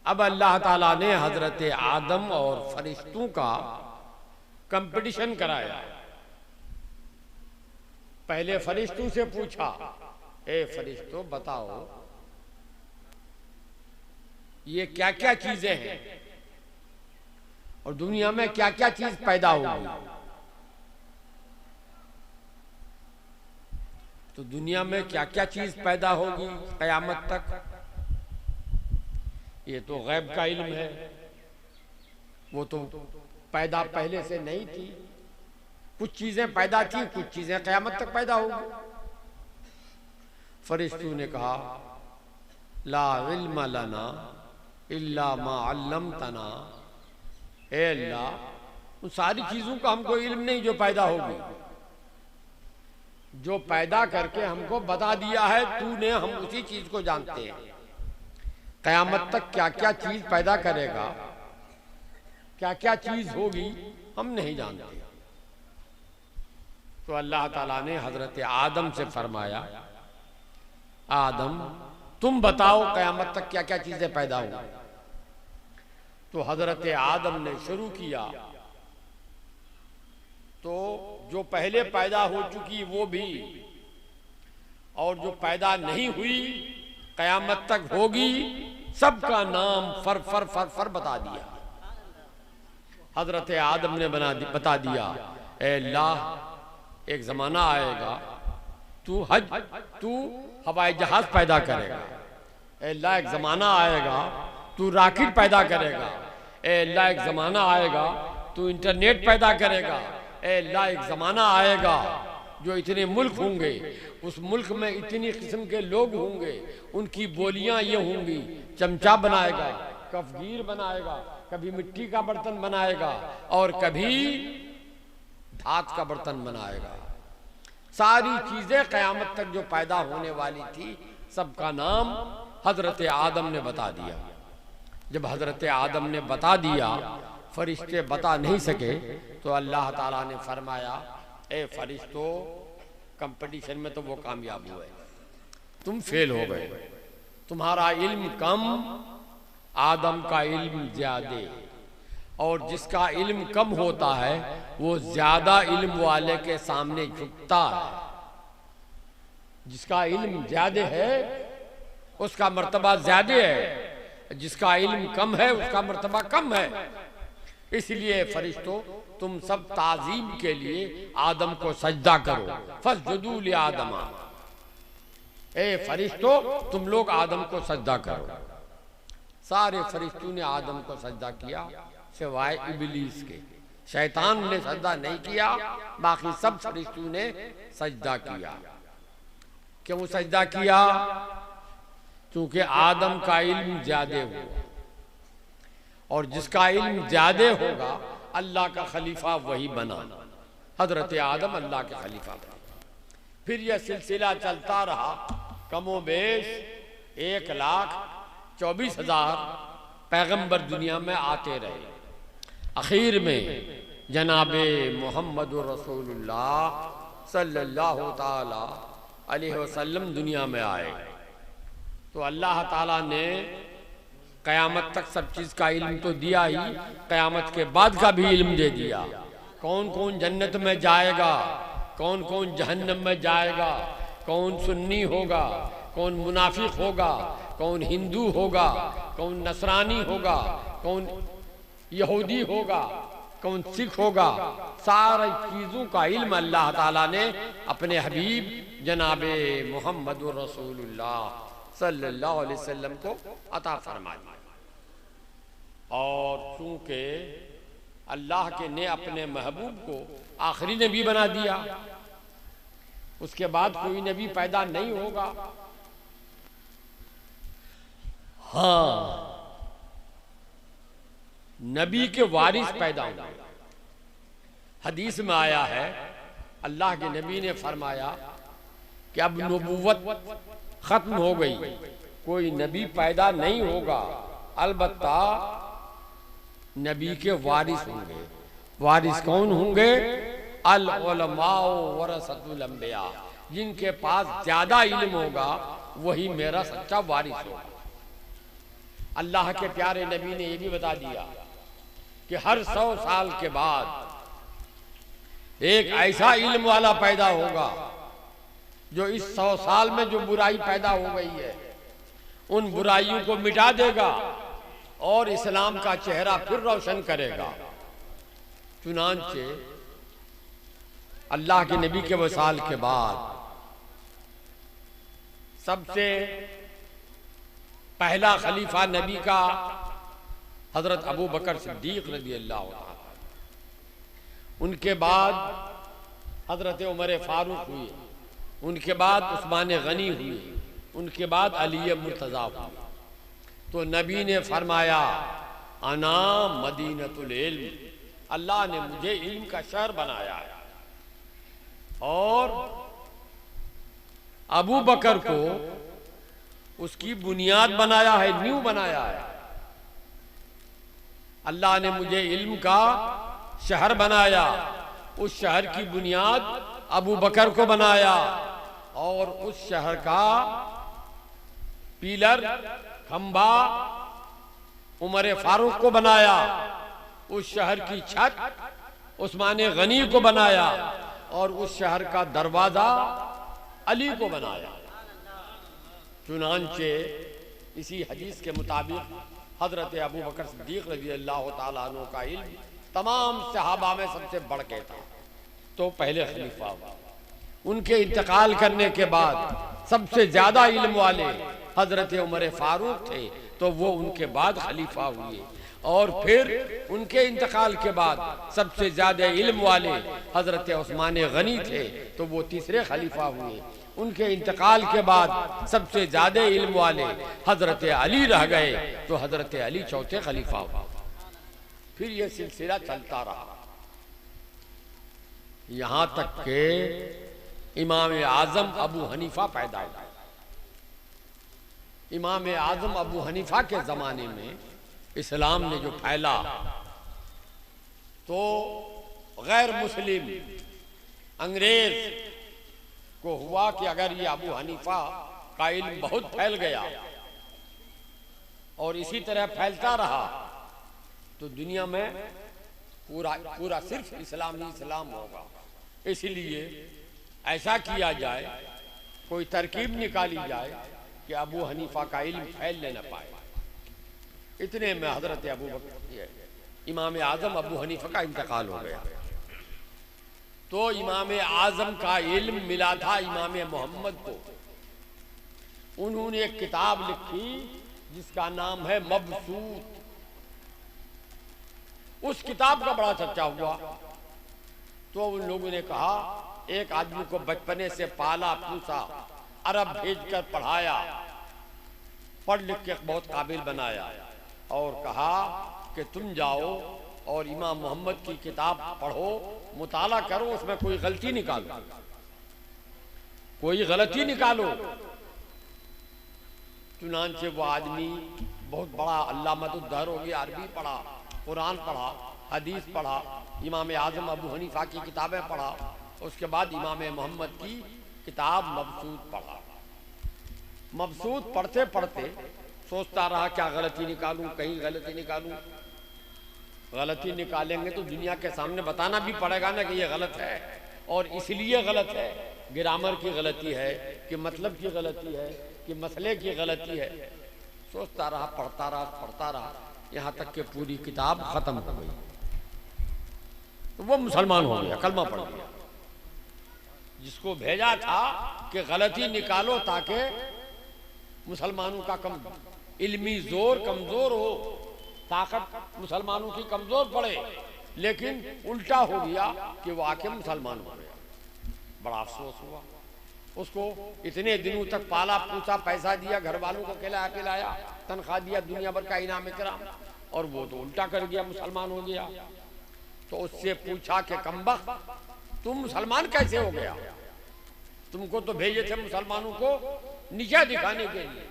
अब अल्लाह ताला ने हजरत आदम और फरिश्तों का कंपटीशन कराया। पहले फरिश्तों से पूछा, ए फरिश्तों बताओ ये क्या क्या चीजें हैं और दुनिया में क्या क्या चीज पैदा होगी। तो दुनिया में क्या क्या चीज पैदा होगी कयामत तक, ये तो गैब का इल्म है, वो तो पैदा पहले से नहीं थी। कुछ चीजें पैदा थी, कुछ चीजें कयामत तक पैदा होगी। फरिश्तों ने कहा, ला इल्म लना इल्ला मा अल्लमतना, ए अल्लाह उन सारी चीजों का हमको इल्म नहीं जो पैदा होगी, जो पैदा करके हमको बता दिया है तूने, हम उसी चीज को जानते हैं। कयामत तक क्या क्या चीज पैदा करेगा, क्या क्या चीज होगी, हम नहीं जानते। तो अल्लाह ताला ने हजरत आदम से फरमाया, आदम तुम बताओ कयामत तक क्या क्या चीजें पैदा होंगी। तो हजरत आदम ने शुरू किया, तो जो पहले पैदा हो चुकी वो भी, और जो पैदा नहीं हुई कयामत तक होगी, सबका नाम फर फर फर फर बता दिया। हजरत आदम ने बता दिया, ए अल्लाह एक जमाना आएगा तू हवाई जहाज पैदा करेगा, ए अल्लाह एक जमाना आएगा तू रॉकेट पैदा करेगा, ए अल्लाह एक जमाना आएगा तू इंटरनेट पैदा करेगा, ए अल्लाह एक जमाना आएगा जो इतने मुल्क होंगे, उस मुल्क में इतनी किस्म के लोग होंगे, उनकी बोलियां ये होंगी, चमचा बनाएगा, कफगीर बनाएगा, कभी मिट्टी का बर्तन बनाएगा और कभी धात का बर्तन बनाएगा। सारी चीजें कयामत तक जो पैदा होने वाली थी सबका नाम हजरत आदम ने बता दिया। जब हजरत आदम ने बता दिया, फरिश्ते बता नहीं सके, तो अल्लाह ताला ने फरमाया, ए फरिश्तों कंपटीशन में तो वो कामयाब हुए, तुम फेल हो गए। तुम्हारा इल्म कम, आदम का इल्म ज्यादा, और जिसका इल्म कम होता है वो ज्यादा इल्म वाले के सामने झुकता है। जिसका इल्म ज्यादा है उसका मर्तबा ज्यादा है, जिसका इल्म कम है उसका मर्तबा कम है। इसलिए फरिश्तों तुम सब ताजीम के लिए आदम को सजदा करो, फसजुदू li आदमा, ए फरिश्तों तुम लोग आदम को सजदा करो। सारे फरिश्तों ने आदम को सजदा किया सिवाय इबलीस के। शैतान ने सजदा नहीं किया, बाकी सब फरिश्तों ने सजदा किया। क्यों सजदा किया? क्योंकि आदम का इल्म ज्यादा हुआ, और जिसका इल्म ज्यादा होगा अल्लाह का खलीफा वही बना। हजरत आदम अल्लाह के खलीफा बना। फिर यह सिलसिला चलता रहा, कमोबेश 1,24,000 पैगंबर दुनिया में आते रहे। आखिर में जनाबे मोहम्मद रसूलुल्लाह सल्लल्लाहु ताला अलैहि वसल्लम दुनिया में आए। तो अल्लाह ताला ने कयामत तक सब चीज का इल्म तो दिया ही, कयामत के बाद का भी इल्म दे दिया। कौन कौन जन्नत में जाएगा, कौन कौन जहन्नम में जाएगा, कौन सुन्नी होगा, कौन मुनाफिक होगा, कौन हिंदू होगा, कौन नसरानी होगा, कौन यहूदी होगा, कौन सिख होगा, सारी चीजों का इल्म अल्लाह ताला ने अपने हबीब जनाबे मोहम्मद रसूलुल्लाह सल्लल्लाहु अलैहि वसल्लम को अता फरमा दिया। और चूंकि अल्लाह के ने अपने महबूब को आखिरी नबी बना दिया, उसके बाद कोई नबी पैदा नहीं होगा। हाँ, नबी के वारिस पैदा होंगे। हदीस में आया है, अल्लाह के नबी ने फरमाया कि अब नबूवत खत्म हो गई, कोई नबी पैदा नहीं होगा, अलबत्ता नबी के वारिस होंगे। वारिस कौन होंगे? अल उलमाओ वरसतुल अंबिया, जिनके पास ज्यादा इल्म होगा वही मेरा सच्चा वारिस होगा। अल्लाह के प्यारे नबी ने यह भी बता दिया कि हर 100 साल के बाद एक ऐसा इल्म वाला पैदा होगा जो इस 100 साल में जो बुराई पैदा हो गई है उन बुराइयों को मिटा देगा और इस्लाम का चेहरा फिर रोशन करेगा। चुनांचे अल्लाह के नबी के वसाल के बाद सबसे पहला खलीफा नबी का हजरत अबू बकर सिद्दीक रज़ी अल्लाह अन्हु, उनके बाद हजरत उमर फारूक हुए, उनके बाद उस्मान गनी हुए, उनके बाद अली मुर्तज़ा हुए। तो नबी ने फरमाया अना मदीनतुल इल्म, अल्लाह ने मुझे इल्म का शहर बनाया है और अबू बकर को उसकी बुनियाद बनाया है, नींव बनाया है। अल्लाह ने मुझे इल्म का शहर बनाया, उस शहर की बुनियाद अबू बकर को बनाया और उस शहर का पिलर खंबा उमर फारूक को बनाया, उस शहर की छत उस्मान गनी को बनाया और उस शहर का दरवाजा अली को बनाया। चुनांचे इसी हदीस के मुताबिक हजरत अबू बकर सिद्दीक रज़ी अल्लाह तआला अन्हु का इल्म तमाम सहाबा में सबसे बढ़ के था, तो पहले खलीफा हुआ। उनके इंतकाल करने के बाद सबसे ज्यादा इल्म वाले हजरत उमर फारूक थे, तो वो उनके बाद खलीफा हुए। और फिर उनके इंतकाल के बाद सबसे ज्यादा इल्म वाले हजरत उस्मान गनी थे, तो वो तीसरे खलीफा हुए। उनके इंतकाल के बाद सबसे ज्यादा इल्म वाले हजरत अली रह गए, तो हजरत अली चौथे खलीफा हुआ। फिर ये सिलसिला चलता रहा यहां तक के इमाम आजम अबू हनीफा पैदा हुआ। इमाम आजम अबू हनीफा के जमाने में इस्लाम ने जो फैला, तो गैर मुस्लिम अंग्रेज को हुआ कि अगर ये अबू हनीफा का इल्म बहुत फैल गया और इसी तरह फैलता रहा तो दुनिया में पूरा पूरा सिर्फ इस्लाम ही इस्लाम होगा। इसलिए ऐसा किया जाए, कोई तरकीब निकाली जाए कि अबू हनीफा का इल्म फैलने न पाए। इतने में हजरत अबू बकर इमाम आजम अबू हनीफा का इंतकाल हो गया। तो इमाम आजम का इल्म मिला था इमाम मोहम्मद को। उन्होंने एक किताब लिखी जिसका नाम है मबसूत। उस किताब का बड़ा चर्चा हुआ, तो उन लोगों ने कहा एक आदमी को बचपने से पाला पूछा, अरब भेजकर पढ़ाया, पढ़ लिख के बहुत काबिल बनाया और कहा कि तुम जाओ और इमाम मोहम्मद की किताब पढ़ो, मुताला करो, उसमें कोई गलती निकालो, कोई गलती निकालो। चुनांचे वो आदमी बहुत बड़ा अल्लामतुद्दहर हो गया, अरबी पढ़ा, कुरान पढ़ा, हदीस पढ़ा, इमाम आजम अबू हनीफा की किताबें पढ़ा, उसके बाद इमाम मोहम्मद की किताब मबसूत पढ़ा। मबसूत पढ़ते पढ़ते सोचता रहा क्या गलती निकालूं, कहीं गलती निकालूं। गलती निकालेंगे तो दुनिया के सामने बताना भी पड़ेगा ना कि ये गलत है, और इसलिए गलत है, ग्रामर की गलती है कि मतलब की गलती है कि मसले की गलती है। सोचता रहा, पढ़ता रहा, यहाँ तक कि पूरी किताब खत्म हो गई। तो वो मुसलमान हो गया, कलमा पढ़ गया। जिसको भेजा था कि गलती निकालो ताकि मुसलमानों का कम इल्मी जोर कमजोर हो, ताकत मुसलमानों की कमजोर पड़े, लेकिन उल्टा हो गया कि वो आके मुसलमान हो गया। बड़ा अफसोस हुआ। उसको इतने दिनों तक पाला पूछा, पैसा दिया, घर वालों को खिलाया पिलाया, तनख्वाह दिया, दुनिया भर का इनाम इकराम, और वो तो उल्टा कर गया, मुसलमान हो गया। तो उससे पूछा कि कमबख्त तुम मुसलमान कैसे हो गया? तुमको तो भेजे थे मुसलमानों को नीचा दिखाने के लिए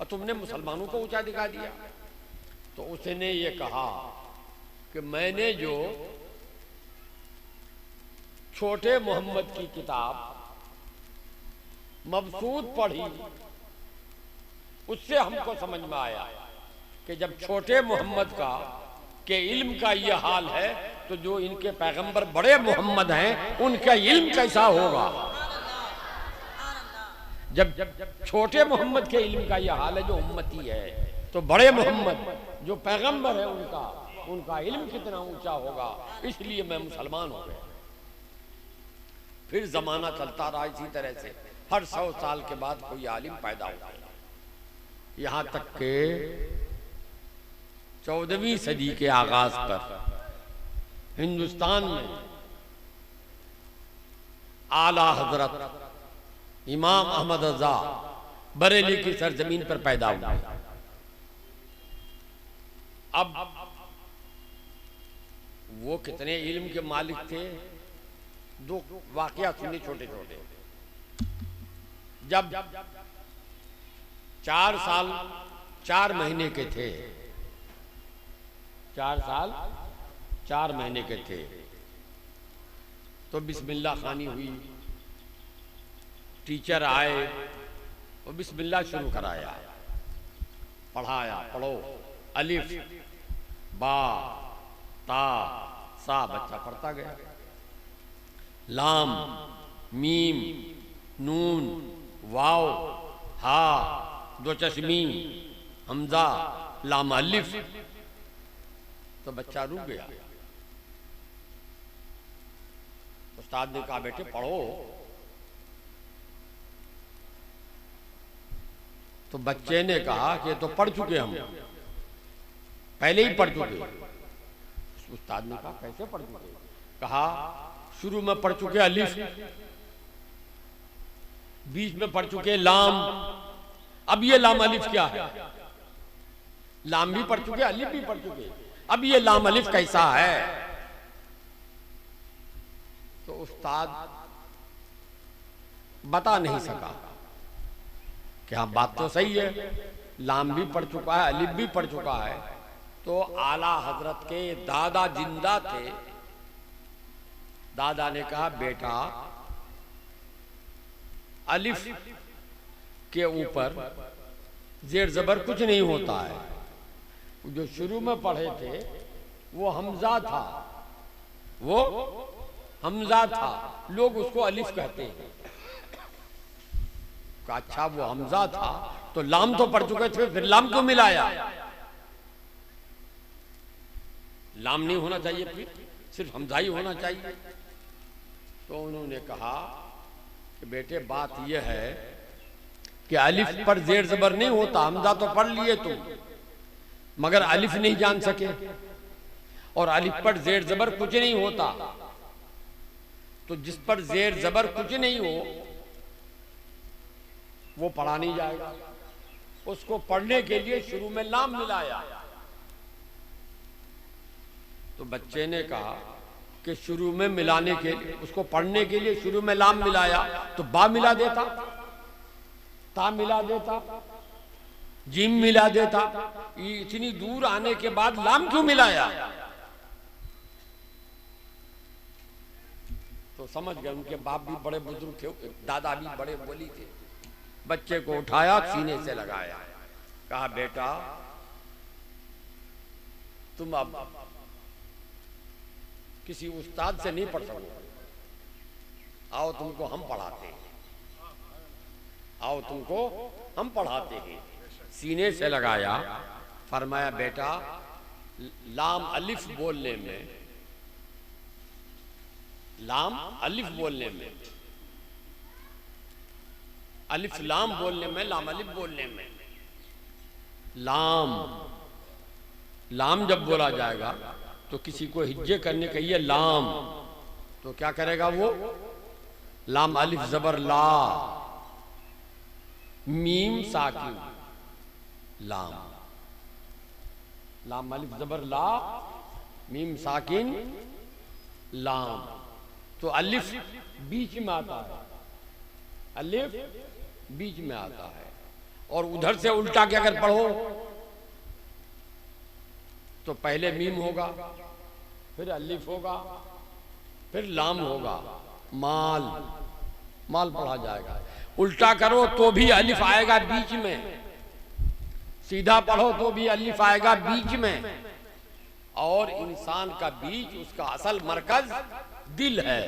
और तुमने मुसलमानों को ऊंचा दिखा दिया। तो उसने ये कहा कि मैंने जो छोटे मोहम्मद की किताब मबसूत पढ़ी उससे हमको समझ में आया कि जब छोटे मोहम्मद का के इल्म का ये हाल है तो जो इनके पैगंबर बड़े मोहम्मद हैं उनका इल्म कैसा होगा। जब छोटे मोहम्मद के इल्म का ये हाल है जो उम्मती है, तो बड़े मोहम्मद जो पैगंबर है उनका इल्म कितना ऊंचा होगा। इसलिए मैं मुसलमान हो गया। फिर जमाना चलता रहा इसी तरह से, हर 100 साल के बाद कोई आलिम पैदा होता है। यहां तक के 14वीं सदी के आगाज पर हिंदुस्तान में आला हजरत इमाम अहमद रजा बरेली की सरजमीन पर पैदा हुए। अब वो कितने इल्म के मालिक थे, 2 वाकया सुने छोटे छोटे। जब 4 साल 4 महीने के थे, 4 साल 4 महीने के थे, तो बिस्मिल्लाह खानी हुई। टीचर आए और बिस्मिल्लाह शुरू कराया, पढ़ाया, पढ़ो अलिफ बा ता सा, बच्चा पढ़ता गया। लाम मीम नून वाव हा, 2 चश्मी हमजा लाम अलिफ। तो बच्चा रुक गया। उस्ताद ने कहा बेटे पढ़ो। तो बच्चे ने कहा कि तो पढ़ चुके हम, पहले ही पढ़ चुके। उस्ताद ने कहा कैसे पढ़ चुके? कहा शुरू में पढ़ चुके अलिफ, बीच में पढ़ चुके लाम, अब ये लाम अलिफ क्या है? लाम भी पढ़ चुके अलिफ भी पढ़ चुके, अब ये लाम अलिफ कैसा है? तो उस्ताद बता नहीं सका कि हाँ बात तो सही है, लाम भी पढ़ चुका है अलिफ भी पढ़ चुका है। तो आला हजरत के दादा जिंदा थे। दादा ने कहा बेटा अलिफ के ऊपर जेर जबर कुछ नहीं होता है। जो शुरू में पढ़े थे वो हमजा था, वो हमजा था, लोग उसको अलिफ कहते हैं। अच्छा वो हमजा था तो लाम तो पढ़ चुके थे, फिर लाम क्यों मिलाया? लाम नहीं होना चाहिए, फिर सिर्फ हमजा ही होना चाहिए। तो उन्होंने कहा कि बेटे बात यह है कि अलिफ पर जेर जबर नहीं होता, हमजा तो पढ़ लिए तुम, मगर अलिफ नहीं जान सके, और अलिफ पर जेर जबर कुछ नहीं होता। तो जिस पर जेर जबर कुछ नहीं हो वो पढ़ा नहीं जाएगा। उसको पढ़ने के लिए शुरू में लाम मिलाया। तो बच्चे ने कहा कि शुरू में मिलाने के लिए, उसको पढ़ने के लिए शुरू में लाम मिलाया, तो बा मिला देता, ता मिला देता, जीम मिला देता। इतनी दूर आने के बाद लाम क्यों मिलाया? तो समझ गए, उनके बाप भी बड़े बुजुर्ग थे, दादा भी बड़े वली थे। बच्चे को उठाया, सीने से लगाया, कहा बेटा तुम अब किसी उस्ताद से नहीं पढ़ सकोगे, आओ तुमको हम पढ़ाते हैं, आओ तुमको हम पढ़ाते हैं। सीने से लगाया, फरमाया बेटा लाम अलिफ बोलने में, लाम अलिफ बोलने में, अलिफ लाम बोलने में, लाम अलिफ बोलने में, लाम लाम जब बोला जाएगा तो किसी को हिज्जे करने कहिए लाम, तो क्या करेगा वो? लाम अलिफ जबर ला, मीम साकिन लाम, लाम अलिफ जबर ला, मीम साकिन लाम। तो अलिफ बीच में आता है, अलिफ बीच में आता है। और उधर से उल्टा के अगर पढ़ो तो पहले मीम होगा, फिर अलिफ होगा, फिर लाम होगा, माल माल पढ़ा जाएगा। उल्टा करो तो भी अलिफ आएगा बीच में, सीधा पढ़ो तो भी अलिफ आएगा बीच में, और इंसान का बीज, उसका असल मरकज दिल है।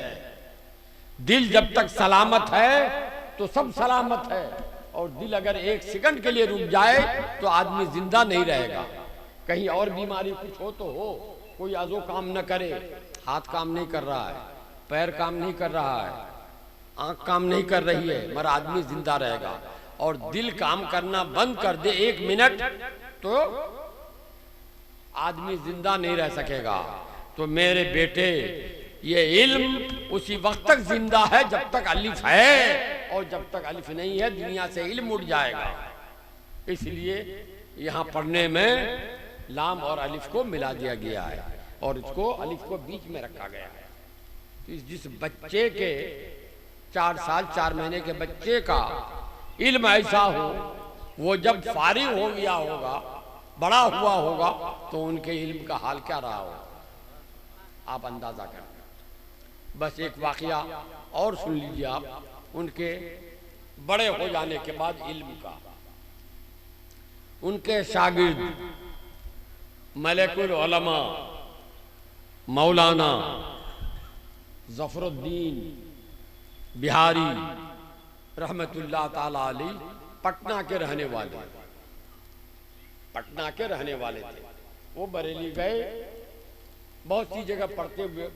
दिल जब तक सलामत है तो सब सलामत है, और दिल अगर एक सेकंड के लिए रुक जाए तो आदमी जिंदा नहीं रहेगा। कहीं और बीमारी कुछ हो तो हो, कोई आजो काम न करे, हाथ काम नहीं कर रहा है, पैर काम नहीं कर रहा है, आंख काम नहीं कर रही है, मगर आदमी जिंदा रहेगा। और दिल काम करना बंद कर दे एक मिनट तो आदमी जिंदा नहीं रह सकेगा। तो मेरे बेटे, ये इल्म उसी वक्त तक जिंदा है जब तक अलिफ है, और जब तक अलिफ नहीं है दुनिया से इल्म उड़ जाएगा। इसलिए यहाँ पढ़ने में लाम और अलिफ को मिला दिया गया है, और इसको अलिफ को बीच में रखा गया है। तो जिस बच्चे के 4 साल 4 महीने के बच्चे का इल्म ऐसा हो, वो जब फारिग हो गया होगा, बड़ा हुआ होगा, तो उनके इल्म का हाल क्या रहा हो आप अंदाजा करें। बस एक वाकया और सुन लीजिए आप, उनके बड़े हो जाने के बाद इल्म का। उनके शागिर्द मलिकुल उलमा मौलाना ज़फरुद्दीन बिहारी रहमतुल्लाह ताला अलैह पटना के रहने वाले, पटना के रहने वाले थे। वो बरेली गए, बहुत सी जगह पढ़ते हुए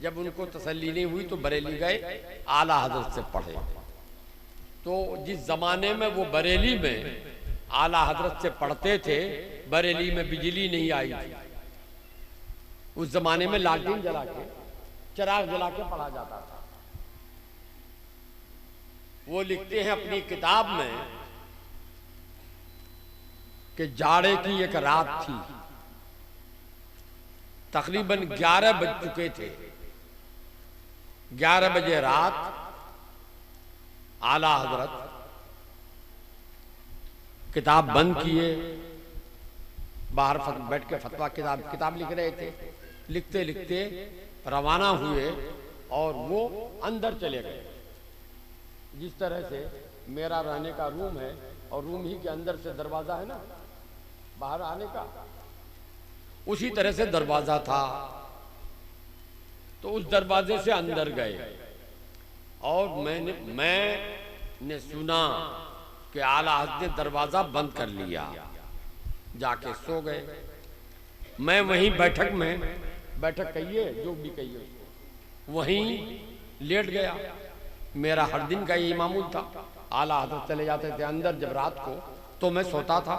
जब उनको तसल्ली नहीं हुई तो बरेली गए, आला हजरत से पढ़े। तो जिस जमाने में वो बरेली में आला हजरत से पढ़ते थे, बरेली में बिजली नहीं आई थी। उस जमाने में लालटेन जला के, चिराग जला के पढ़ा जाता था। वो लिखते हैं अपनी किताब में कि जाड़े की एक रात थी, तकरीबन 11 बज चुके थे। 11 बजे रात आला हजरत किताब बंद किए, बाहर बैठ के फतवा किताब लिख रहे थे। लिखते लिखते रवाना हुए और वो अंदर चले गए। जिस तरह से मेरा रहने का रूम है और रूम ही के अंदर से दरवाजा है ना बाहर आने का, उसी तरह से दरवाजा था। तो उस दरवाजे से अंदर गए और मैंने सुना कि आला हज़रत ने दरवाजा बंद कर लिया, जाके सो गए। मैं वहीं बैठक कहिए जो भी कहिए, वहीं लेट गया। मेरा हर दिन का ये मामूल था। आला हज़रत चले जाते थे अंदर जब रात को, तो मैं सोता था,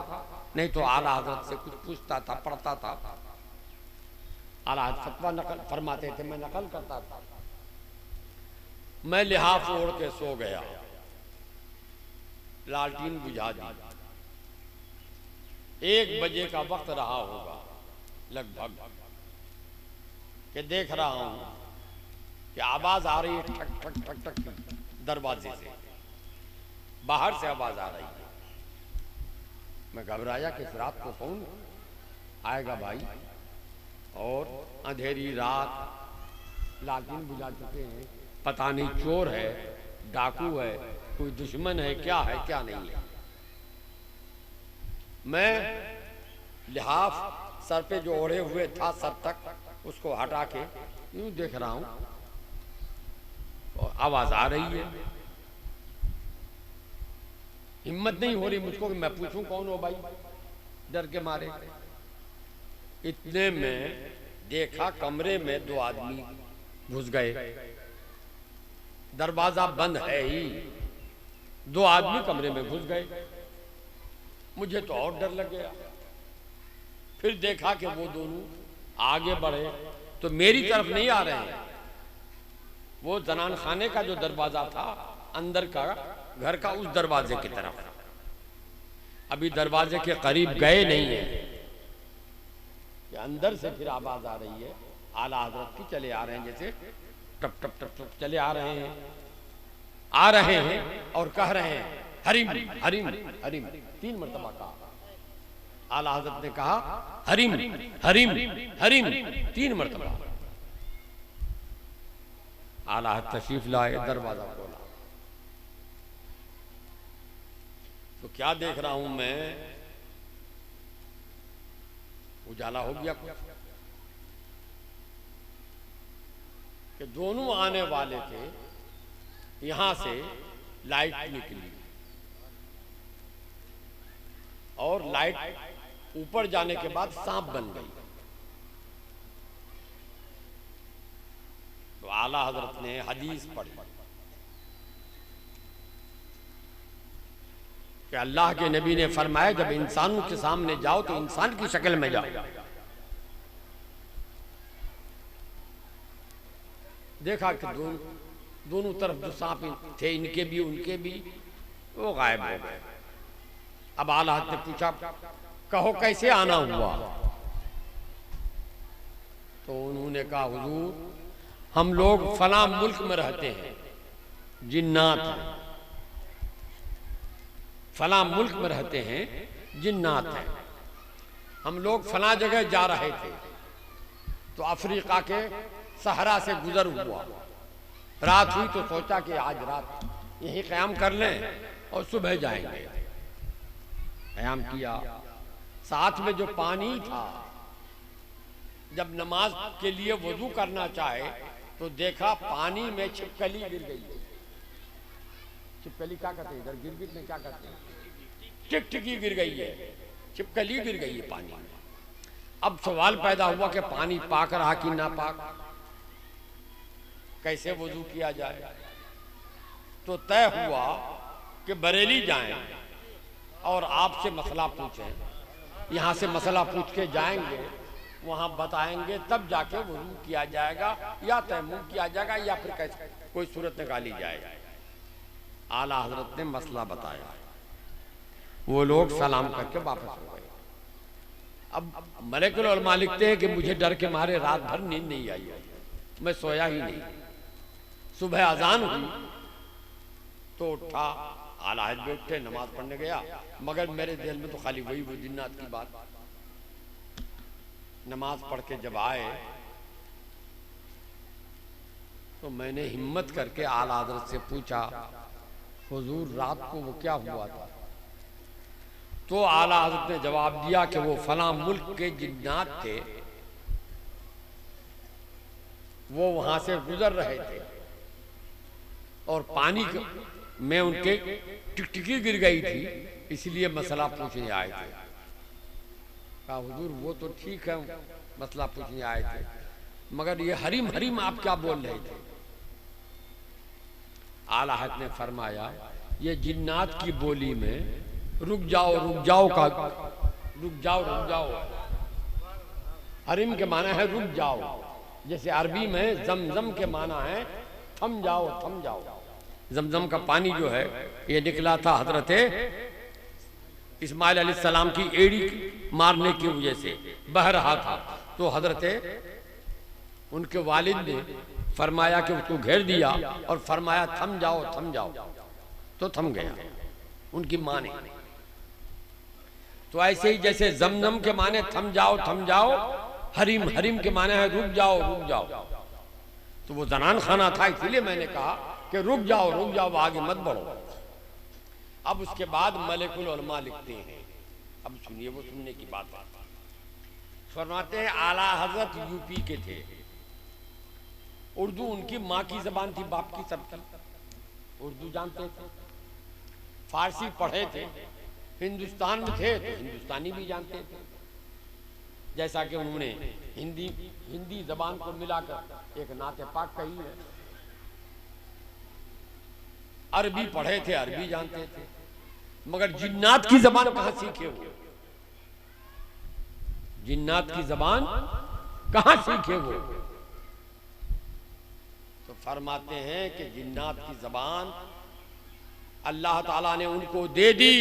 नहीं तो आला हज़रत से कुछ पूछता था, पढ़ता था। आला हज़रत फतवा नकल फरमाते थे, मैं नकल करता था। मैं लिहाफ ओढ़ के सो गया, लालटीन बुझा दी। 1 बजे का वक्त रहा होगा लगभग, कि देख रहा हूं कि आवाज आ रही है ठक ठक ठक ठक ठक, दरवाजे से बाहर से आवाज आ रही है। मैं घबराया कि इस रात को कौन आएगा भाई, और अंधेरी रात, लालटीन बुझा चुके हैं, पता नहीं चोर है, डाकू है, कोई दुश्मन है, क्या नहीं है। मैं लिहाफ सर पे जो ओढ़े हुए था सर तक, उसको हटा के यूं देख रहा हूं और आवाज आ रही है। हिम्मत नहीं हो रही मुझको कि मैं पूछूं कौन हो भाई, डर के मारे। इतने में देखा कमरे में 2 आदमी घुस गए, दरवाजा बंद है ही, 2 आदमी कमरे में घुस गए। मुझे तो और डर लग गया। फिर देखा कि वो दोनों आगे बढ़े तो मेरी तरफ नहीं आ रहे हैं, वो जनान खाने का जो दरवाजा था अंदर का घर का, उस दरवाजे की तरफ। अभी दरवाजे के करीब गए नहीं है कि अंदर से फिर आवाज आ रही है आला हजरत की, चले आ रहे हैं, जैसे टप टप टप टप चले आ रहे हैं और कह रहे हैं हरिम हरिम हरिम। 3 मरतबा कहा। आला हजरत ने कहा हरिम हरिम हरिम 3 मरतबा। आला हजरत तशरीफ लाए, दरवाजा खोला तो क्या देख रहा हूं मैं उजाला हो गया कुछ कि दोनों आने वाले थे, यहां से लाइट निकली और लाइट ऊपर जाने के बाद सांप बन गई। तो आला हजरत ने हदीस पढ़ी कि अल्लाह के नबी ने फरमाया जब इंसानों के सामने जाओ तो इंसान की शक्ल में जाओ। देखा कि दोनों तरफ जो सांप थे, इनके भी उनके भी, वो गायब हो गए। अब आला हजरत ने पूछा कहो कैसे आना हुआ? तो उन्होंने कहा हुजूर हम लोग फला मुल्क में रहते हैं, जिन्नात हैं, फला मुल्क में रहते हैं, जिन्नात हैं। हम लोग फला जगह जा रहे थे तो अफ्रीका के सहरा से गुजर हुआ, रात हुई तो सोचा कि आज रात यही क़याम कर लें और सुबह जाएंगे। क़याम किया, साथ में जो पानी था, जब नमाज के लिए वजू करना चाहे तो देखा पानी में छिपकली गिर गई। छिपकली क्या कहते हैं इधर, गिरगिट में क्या कहते हैं, टिकटिकी गिर गई है, छिपकली गिर गई है पानी में। अब सवाल पैदा हुआ कि पानी पाक रहा कि ना पाक, कैसे वजू किया जाए? तो तय हुआ कि बरेली जाएं और आपसे मसला पूछें। यहां से मसला पूछ के जाएंगे, वहां बताएंगे, तब जाके वजू किया जाएगा या तयम्मुम किया जाएगा या फिर कैसे कोई सूरत निकाली जाएगी। आला हजरत ने मसला बताया, वो लोग सलाम करके वापस हो गए। अब मलिकुल उलमा लिखते हैं कि मुझे डर के मारे रात भर नींद नहीं आई, मैं सोया ही नहीं। सुबह अजान हुई तो उठा, आला हजरत उठे, नमाज पढ़ने गया, मगर मेरे दिल में तो खाली वही वो जिन्नात की बात। नमाज पढ़ के जब आए तो मैंने हिम्मत करके आला हजरत से पूछा हुजूर रात को वो क्या हुआ था? तो आला हजरत ने जवाब दिया कि वो फला मुल्क के जिन्नात थे, वो वहां से गुजर रहे थे और पानी में उनके टिकटिकी गिर गई थी, इसलिए मसला पूछने आए थे। कहा हुजूर वो तो ठीक है, मसला पूछने आए थे, मगर ये हरीम हरीम आप क्या बोल रहे थे? आला हजरत ने फरमाया ये जिन्नात की बोली में रुक जाओ का रुक जाओ हरीम के माना है रुक जाओ, जैसे अरबी में जमजम के माना है थम जाओ। जमजम का पानी जो है ये निकला था हजरत इस्माइल अलैहिस्सलाम की एड़ी मारने की वजह से बह रहा था, तो हजरत उनके वालिद ने फरमाया कि उसको घेर दिया और फरमाया थम जाओ, तो थम गया उनकी मां ने। तो ऐसे ही जैसे जमजम के माने थम जाओ, हरीम के माने है रुक जाओ। तो वो जनान खाना था, इसलिए मैंने कहा कि रुक जाओ आगे मत बढ़ो। अब उसके बाद मलिकुल उलमा लिखते हैं, अब सुनिए, वो सुनने की बात फरमाते हैं आला हजरत यूपी के थे, उर्दू उनकी माँ की जबान थी, बाप की सबकी, उर्दू जानते थे, फारसी पढ़े थे, हिंदुस्तान में थे तो हिंदुस्तानी भी जानते थे, जैसा कि उन्होंने हिंदी जबान को मिलाकर एक नाते पाक कही है। अरबी पढ़े थे, अरबी जानते थे, मगर जिन्नात की जबान कहां सीखे वो? जिन्नात की जबान कहां सीखे वो? तो फरमाते हैं कि जिन्नात की जबान अल्लाह ताला ने उनको दे दी,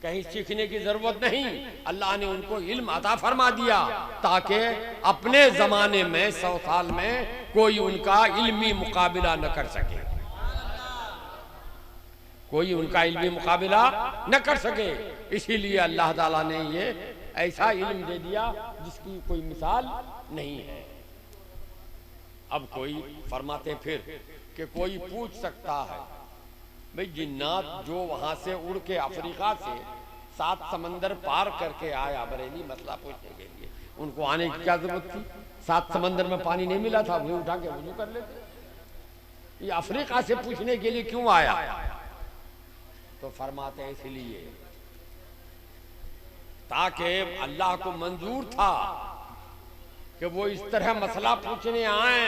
कहीं सीखने की जरूरत नहीं, अल्लाह ने उनको इल्म अता फरमा दिया ताकि अपने जमाने में 100 साल में कोई उनका इल्मी मुकाबिला न कर सके, कोई उनका इल्मी मुकाबिला न कर सके। इसीलिए अल्लाह ताला ने ये ऐसा इल्म दे दिया जिसकी कोई मिसाल नहीं है। अब कोई फरमाते फिर कि कोई पूछ सकता है भाई जिन्नात जो वहां से उड़ के अफ्रीका से 7 समंदर पार करके आया बरेली मसला पूछने के लिए। उनको आने की क्या जरूरत थी? 7 समंदर में पानी नहीं मिला था, वो उठा के वुजू कर लेते। ये अफ्रीका से पूछने के लिए क्यों आया? तो फरमाते हैं इसलिए ताकि अल्लाह को मंजूर था कि वो इस तरह मसला पूछने आए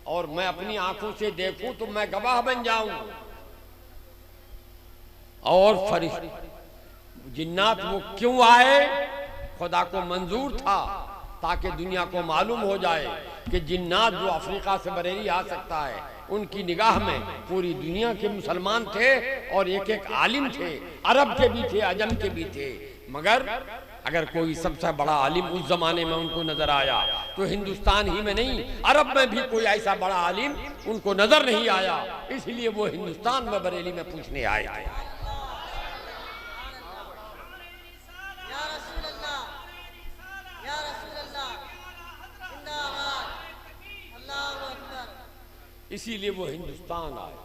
और मैं अपनी आंखों से देखूं तो मैं गवाह बन जाऊं। और फरिश्ते जिन्नात वो क्यों आए? खुदा को मंजूर था ताकि दुनिया को मालूम हो जाए कि जिन्नात जो अफ्रीका से बरेली आ सकता है, उनकी निगाह में पूरी दुनिया के मुसलमान थे और एक एक आलिम थे, अरब के भी थे, अजम के भी थे। मगर अगर कोई सबसे बड़ा आलिम उस जमाने में उनको नजर आया तो हिंदुस्तान ही में नहीं, अरब में भी कोई ऐसा बड़ा आलिम उनको नजर नहीं आया। इसलिए वो हिंदुस्तान में बरेली में पूछने आए थे। इसीलिए वो हिंदुस्तान आए।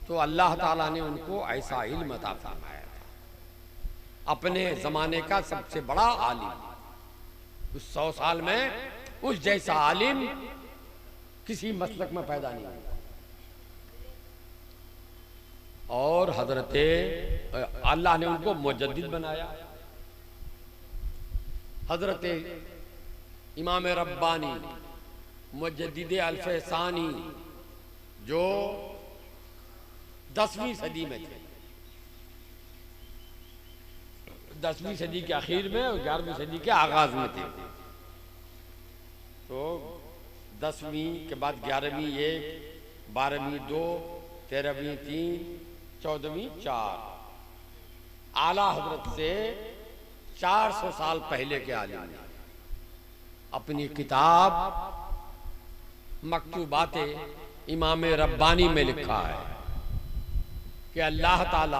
तो अल्लाह ताला ने उनको ऐसा इल्म अता फरमाया था। अपने जमाने का सबसे बड़ा आलिम, उस 100 साल में उस जैसा आलिम किसी मसलक में पैदा नहीं हुआ। और हजरते अल्लाह ने उनको मुजद्दिद बनाया। हजरते इमाम रब्बानी मुजद्दिद अल्फसानी जो 10वीं सदी में थे, 10वीं सदी के आखिर में और 11वीं सदी के आगाज में थे। तो 10वीं के बाद 11वीं 1, 12वीं 2, 13वीं 3, 14वीं 4। आला हजरत से 400 साल पहले के आलिम ने अपनी किताब मकतूबाते इमाम रब्बानी में लिखा है कि अल्लाह ताला